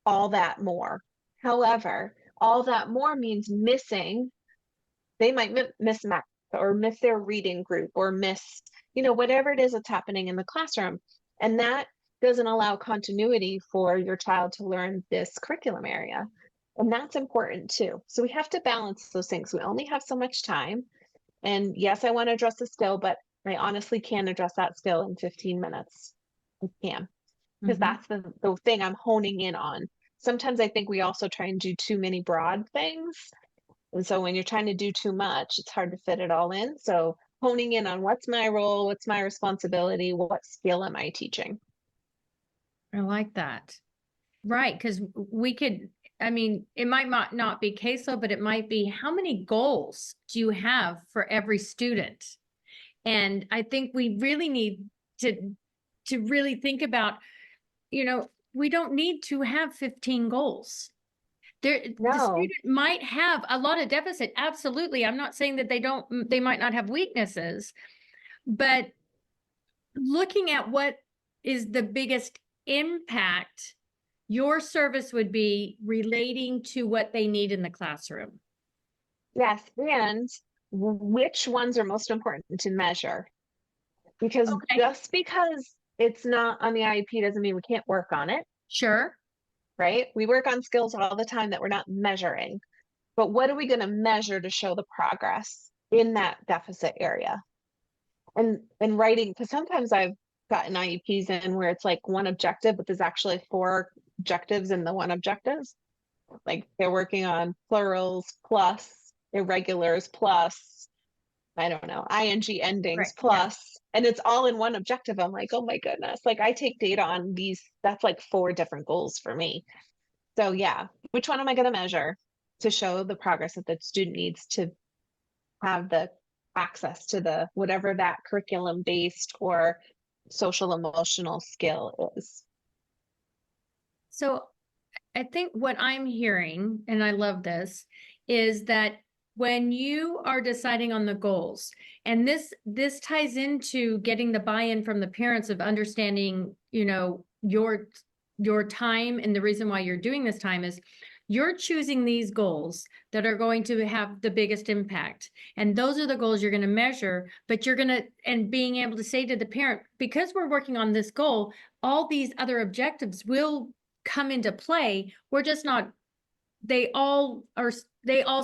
all that more. However, all that more means missing. They might miss math or miss their reading group or miss, whatever it is that's happening in the classroom. And that doesn't allow continuity for your child to learn this curriculum area. And that's important too. So we have to balance those things. We only have so much time. And yes, I want to address the skill, but I honestly can't address that skill in 15 minutes. I can, because that's the thing I'm honing in on. Sometimes I think we also try and do too many broad things. And so when you're trying to do too much, it's hard to fit it all in. So honing in on what's my role, what's my responsibility, what skill am I teaching? I like that. Right, because we could, it might not be caseload, but it might be how many goals do you have for every student? And I think we really need to really think about, we don't need to have 15 goals. The student might have a lot of deficit. Absolutely. I'm not saying that they might not have weaknesses, but looking at what is the biggest impact your service would be relating to what they need in the classroom. Yes, and which ones are most important to measure. Because just because it's not on the IEP doesn't mean we can't work on it. Sure. Right? We work on skills all the time that we're not measuring. But what are we going to measure to show the progress in that deficit area? And writing, because sometimes I've gotten IEPs in where it's like one objective, but there's actually 4 objectives in the one objectives. Like, they're working on plurals plus irregulars plus, I don't know, ing endings plus, and it's all in one objective. I'm like, oh my goodness. Like, I take data on these, that's like 4 different goals for me. So yeah, which one am I going to measure to show the progress that the student needs to have the access to the whatever that curriculum based or social emotional skill is? So I think what I'm hearing, and I love this, is that when you are deciding on the goals, and this ties into getting the buy-in from the parents of understanding, your time, and the reason why you're doing this time is you're choosing these goals that are going to have the biggest impact. And those are the goals you're going to measure, but and being able to say to the parent, because we're working on this goal, all these other objectives will come into play. We're just not, they all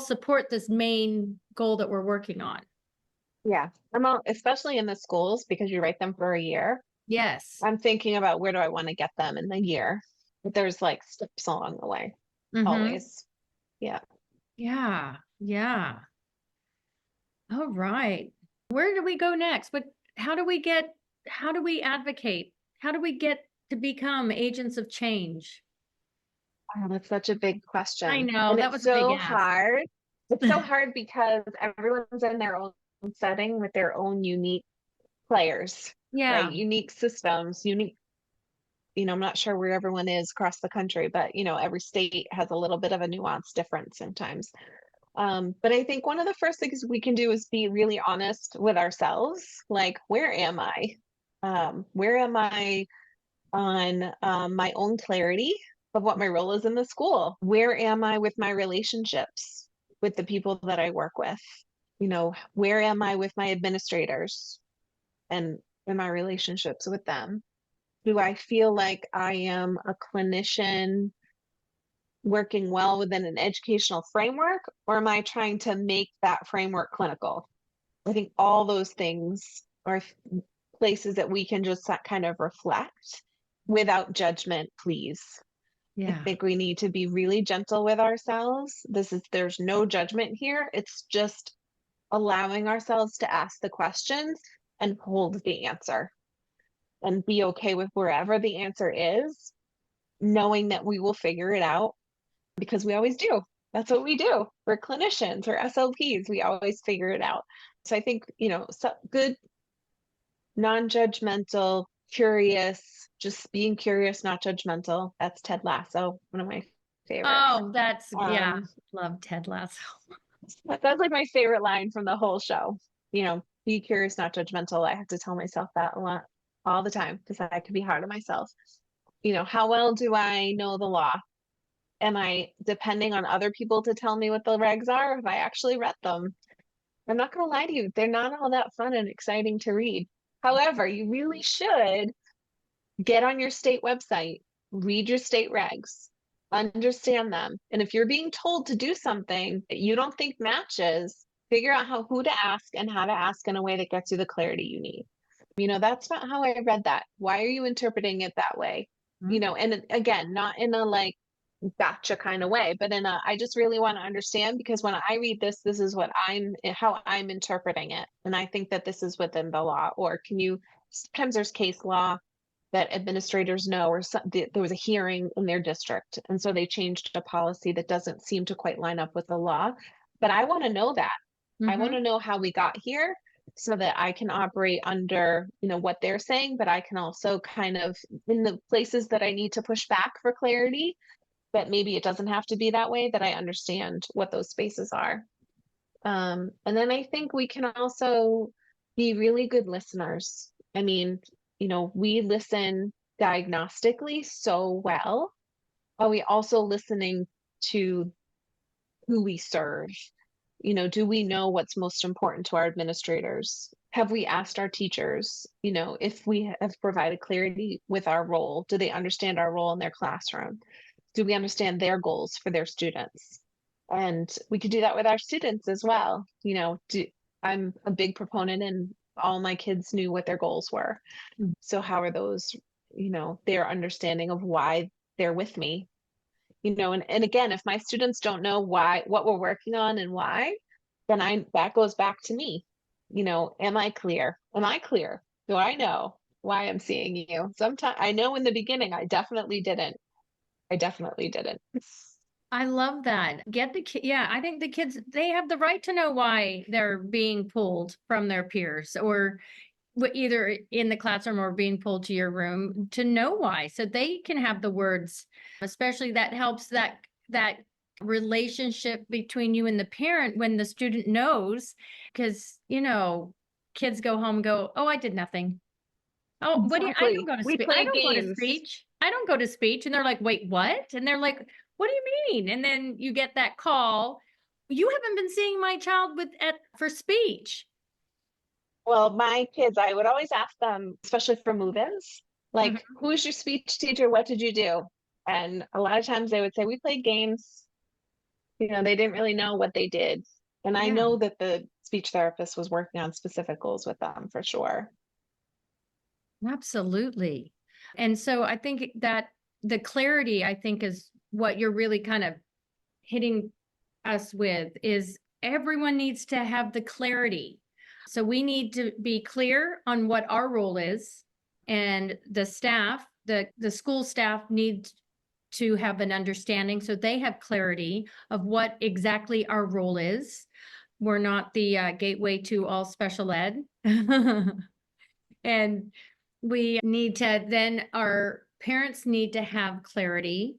support this main goal that we're working on. Yeah. Especially in the schools because you write them for a year. Yes. I'm thinking about where do I want to get them in the year. But there's like steps along the way, Mm-hmm. always. Yeah. Yeah. Yeah. All right. Where do we go next? But how do we advocate? How do we get to become agents of change? Oh, that's such a big I question. know And that it's was a big so ask. hard. It's so hard because everyone's in their own setting with their own unique players, right? Yeah. Unique systems, unique, I'm not sure where everyone is across the country, but every state has a little bit of a nuance difference sometimes. But I think one of the first things we can do is be really honest with ourselves. Like, where am I? Where am I on my own clarity of what my role is in the school? Where am I with my relationships with the people that I work with? Where am I with my administrators and in my relationships with them? Do I feel like I am a clinician working well within an educational framework, or am I trying to make that framework clinical? I think all those things are places that we can just kind of reflect without judgment, please. I Yeah. think we need to be really gentle with ourselves. There's no judgment here. It's just allowing ourselves to ask the questions and hold the answer and be okay with wherever the answer is, knowing that we will figure it out because we always do. That's what we do. We're clinicians or SLPs. We always figure it out. So I think, good, non-judgmental, curious, just being curious, not judgmental. That's Ted Lasso, one of my favorite. Oh, yeah. Um, Love Ted Lasso. that's like my favorite line from the whole show. Be curious, not judgmental. I have to tell myself that a lot, all the time, because I could be hard on myself. How well do I know the law? Am I depending on other people to tell me what the regs are? Have I actually read them? I'm not going to lie to you, they're not all that fun and exciting to read. However, you really should get on your state website, read your state regs, understand them. And if you're being told to do something that you don't think matches, figure out who to ask and how to ask in a way that gets you the clarity you need. That's not how I read that. Why are you interpreting it that way? And again, not in a like gotcha kind of way, but I just really want to understand because when I read this, this is how I'm interpreting it. And I think that this is within the law. Or sometimes there's case law that administrators know, or there was a hearing in their district. And so they changed a policy that doesn't seem to quite line up with the law. But I want to know that. I want to know how we got here so that I can operate under, what they're saying, but I can also kind of in the places that I need to push back for clarity, that maybe it doesn't have to be that way, that I understand what those spaces are. And then I think we can also be really good listeners. I mean, we listen diagnostically so well. Are we also listening to who we serve? Do we know what's most important to our administrators? Have we asked our teachers, if we have provided clarity with our role? Do they understand our role in their classroom? Do we understand their goals for their students? And we could do that with our students as well. I'm a big proponent and all my kids knew what their goals were. So how are those, their understanding of why they're with me? And again, if my students don't know what we're working on and why, then that goes back to me. Am I clear? Am I clear? Do I know why I'm seeing you? Sometimes I know in the beginning I definitely didn't. I definitely didn't. I love that. Yeah, I think the kids, they have the right to know why they're being pulled from their peers or either in the classroom or being pulled to your room to know why. So they can have the words, especially that helps that relationship between you and the parent when the student knows, because, kids go home and go, oh, I did nothing. Oh, I don't Exactly. go to We speech. I play don't go to games. speech. I don't go to speech. And they're like, wait, what? And they're like, what do you mean? And then you get that call. You haven't been seeing my child for speech. Well, my kids, I would always ask them, especially for move-ins, like, who's your speech teacher? What did you do? And a lot of times they would say, we played games. They didn't really know what they did. And I Yeah. know that the speech therapist was working on specific goals with them for sure. Absolutely. And so I think that the clarity, I think, is what you're really kind of hitting us with, is everyone needs to have the clarity. So we need to be clear on what our role is, and the staff, the school staff needs to have an understanding, so they have clarity of what exactly our role is. We're not the gateway to all special ed. And we need to, then our parents need to have clarity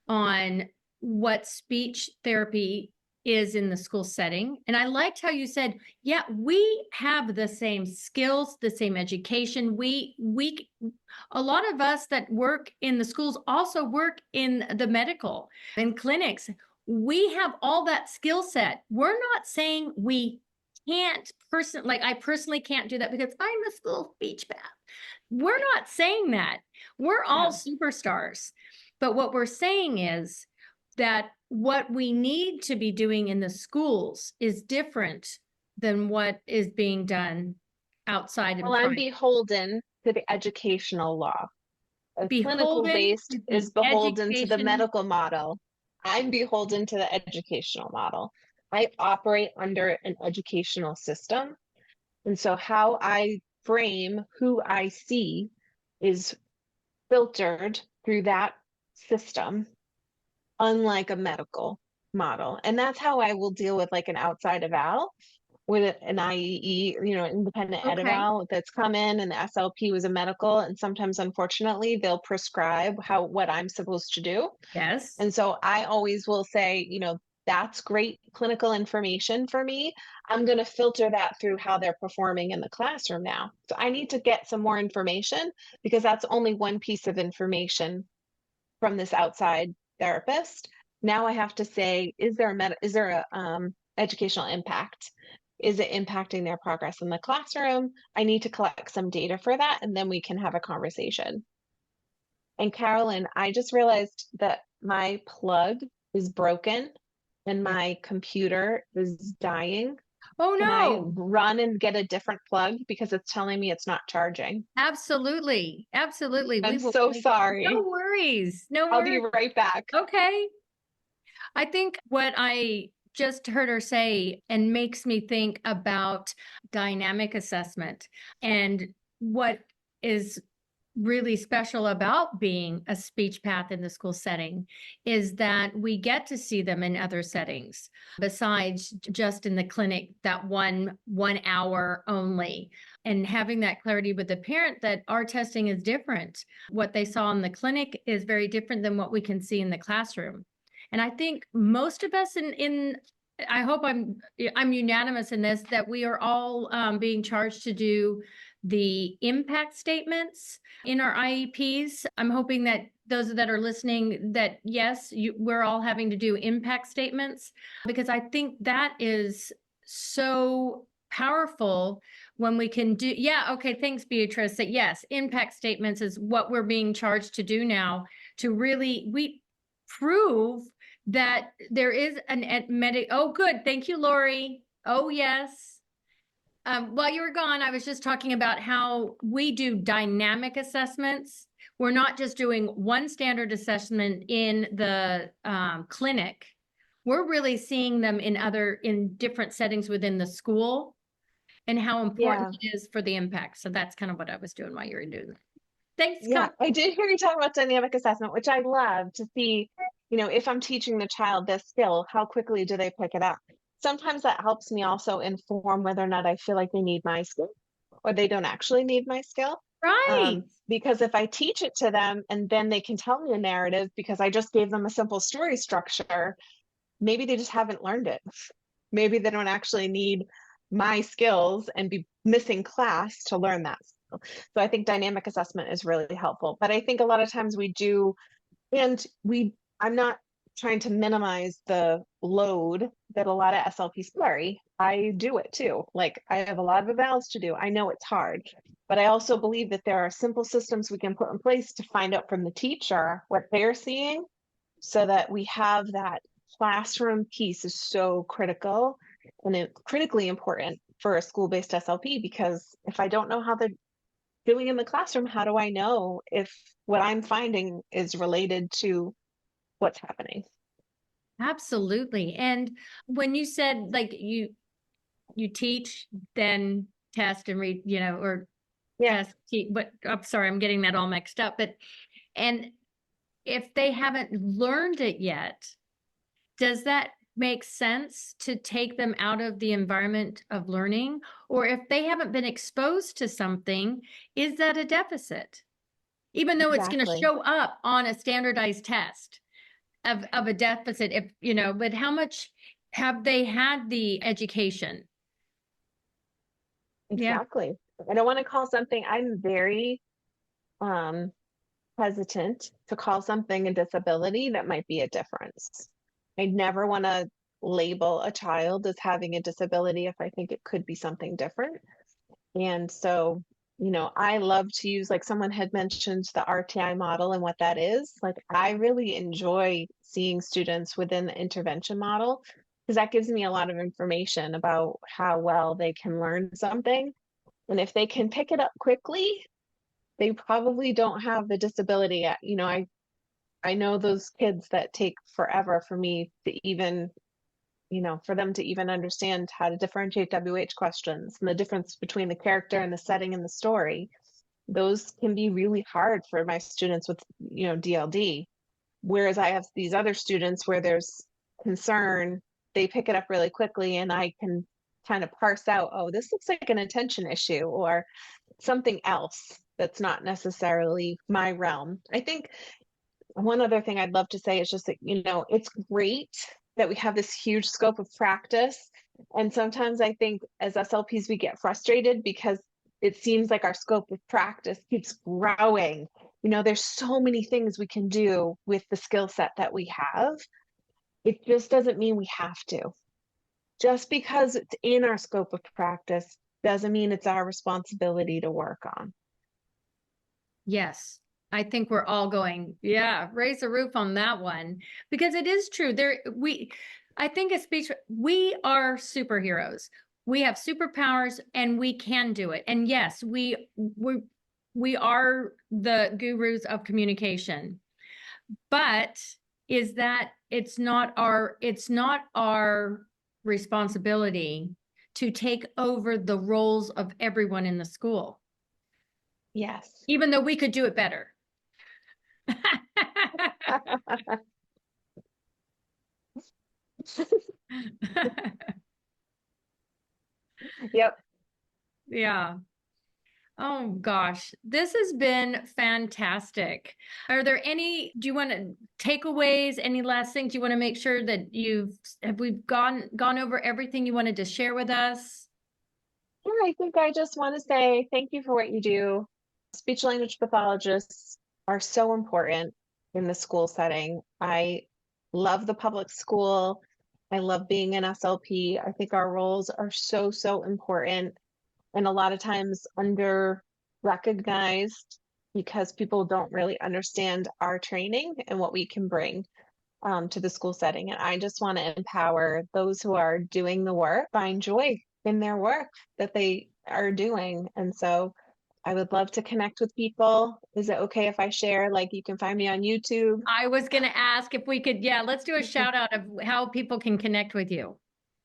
on what speech therapy is in the school setting. And I liked how you said, yeah, we have the same skills, the same education. A lot of us that work in the schools also work in the medical and clinics. We have all that skill set. We're not saying we can't I personally can't do that because I'm a school speech path. We're not saying that. We're all superstars. But what we're saying is that what we need to be doing in the schools is different than what is being done outside. Well, I'm beholden to the educational law. A clinical based is beholden to the medical model. I'm beholden to the educational model. I operate under an educational system. And so how I frame who I see is filtered through that system, unlike a medical model. And that's how I will deal with like an outside eval, with an IEE, independent ed eval that's come in, and the SLP was a medical. And sometimes, unfortunately, they'll prescribe what I'm supposed to do. Yes. And so I always will say, that's great clinical information for me. I'm going to filter that through how they're performing in the classroom now. So I need to get some more information, because that's only one piece of information from this outside therapist. Now I have to say, is there a educational impact? Is it impacting their progress in the classroom? I need to collect some data for that, and then we can have a conversation. And Carolyn, I just realized that my plug is broken and my computer is dying. Oh, Can I no. run and get a different plug, because it's telling me it's not charging? Absolutely. Absolutely. I'm so sorry. No worries. No I'll worries. be right back. Okay. I think what I just heard her say and makes me think about dynamic assessment, and what is really special about being a speech path in the school setting is that we get to see them in other settings besides just in the clinic, that one hour only, and having that clarity with the parent that our testing is different. What they saw in the clinic is very different than what we can see in the classroom. And I think most of us I hope I'm unanimous in this, that we are all being charged to do the impact statements in our IEPs. I'm hoping that those that are listening, that yes, we're all having to do impact statements, because I think that is so powerful when we can do, thanks, Beatrice, that yes, impact statements is what we're being charged to do now, to really, we prove that there is oh, good. Thank you, Lori. Oh, yes. While you were gone, I was just talking about how we do dynamic assessments. We're not just doing one standard assessment in the clinic. We're really seeing them in different settings within the school, and how important it is for the impact. So that's kind of what I was doing while you were doing that. Thanks. Yeah, I did hear you talk about dynamic assessment, which I love to see, if I'm teaching the child this skill, how quickly do they pick it up? Sometimes that helps me also inform whether or not I feel like they need my skill, or they don't actually need my skill. Right. Because if I teach it to them and then they can tell me a narrative because I just gave them a simple story structure, maybe they just haven't learned it. Maybe they don't actually need my skills and be missing class to learn that. So I think dynamic assessment is really helpful. But I think a lot of times we do, I'm not trying to minimize the load that a lot of SLPs carry. I do it too. Like, I have a lot of evals to do. I know it's hard, but I also believe that there are simple systems we can put in place to find out from the teacher what they're seeing, so that we have that classroom piece is so critical and it's critically important for a school-based SLP, because if I don't know how they're doing in the classroom, how do I know if what I'm finding is related to what's happening? Absolutely. And when you said like you teach, then test and read, or Yeah, test, but I'm sorry, I'm getting that all mixed up. But, and if they haven't learned it yet, does that make sense to take them out of the environment of learning? Or if they haven't been exposed to something, is that a deficit? Even though it's going to exactly. show up on a standardized test of a deficit, if, but how much have they had the education? Yeah. Exactly. I don't want to call something, I'm very um hesitant to call something a disability that might be a difference. I never want to label a child as having a disability if I think it could be something different. And so, I love to use, like someone had mentioned, the RTI model and what that is. Like, I really enjoy seeing students within the intervention model, because that gives me a lot of information about how well they can learn something. And if they can pick it up quickly, they probably don't have the disability yet. I know those kids that take forever for me to even, for them to even understand how to differentiate WH questions and the difference between the character and the setting and the story. Those can be really hard for my students with, DLD. Whereas I have these other students where there's concern, they pick it up really quickly, and I can kind of parse out, oh, this looks like an attention issue or something else that's not necessarily my realm. I think one other thing I'd love to say is just that, it's great that we have this huge scope of practice. And sometimes I think as SLPs, we get frustrated because it seems like our scope of practice keeps growing. There's so many things we can do with the skill set that we have. It just doesn't mean we have to. Just because it's in our scope of practice doesn't mean it's our responsibility to work on. Yes. I think we're all going, yeah, raise the roof on that one, because it is true. I think a speech, we are superheroes. We have superpowers and we can do it. And yes, we are the gurus of communication, but is that it's not our responsibility to take over the roles of everyone in the school. Yes. Even though we could do it better. Yep. Yeah. Oh gosh, this has been fantastic. Do you want to takeaways, any last things you want to make sure that we've gone over everything you wanted to share with us? Yeah, I think I just want to say thank you for what you do. Speech language pathologists are so important in the school setting. I love the public school. I love being an SLP. I think our roles are so, so important, and a lot of times under recognized because people don't really understand our training and what we can bring to the school setting. And I just want to empower those who are doing the work, find joy in their work that they are doing. And so I would love to connect with people. Is it okay if I share? Like, you can find me on YouTube. I was going to ask if we could, let's do a shout out of how people can connect with you.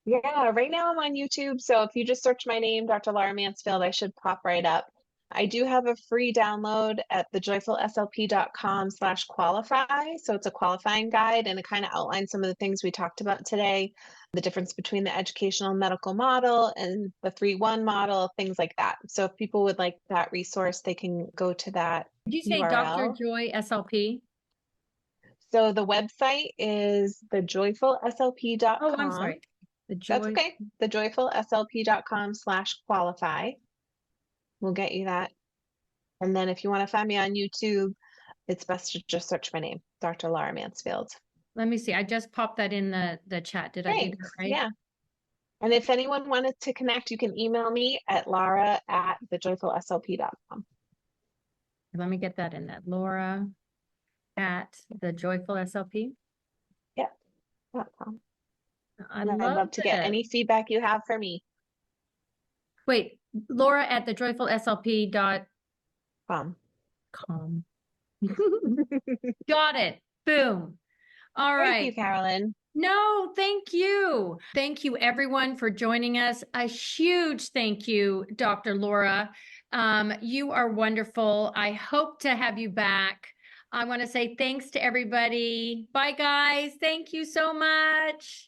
Yeah, right now I'm on YouTube. So if you just search my name, Dr. Laura Mansfield, I should pop right up. I do have a free download at thejoyfulslp.com/qualify. So it's a qualifying guide, and it kind of outlines some of the things we talked about today, the difference between the educational and medical model and the 3-1 model, things like that. So if people would like that resource, they can go to that Did you say URL. Dr. Joy SLP? So the website is thejoyfulslp.com. Oh, I'm sorry. That's okay. Thejoyfulslp.com/qualify. We'll get you that. And then if you want to find me on YouTube, it's best to just search my name, Dr. Laura Mansfield. Let me see. I just popped that in the chat. Did I do that right? Yeah. And if anyone wanted to connect, you can email me at laura@thejoyfulslp.com. Let me get that in there. Laura at the Joyful SLP. Yeah. .com. I And I'd love love to get this. any feedback you have for me. Wait, Laura at thejoyfulslp.com. Got it. Boom. All Thank right. you, Carolyn. No, thank you. Thank you, everyone, for joining us. A huge thank you, Dr. Laura. You are wonderful. I hope to have you back. I want to say thanks to everybody. Bye, guys. Thank you so much.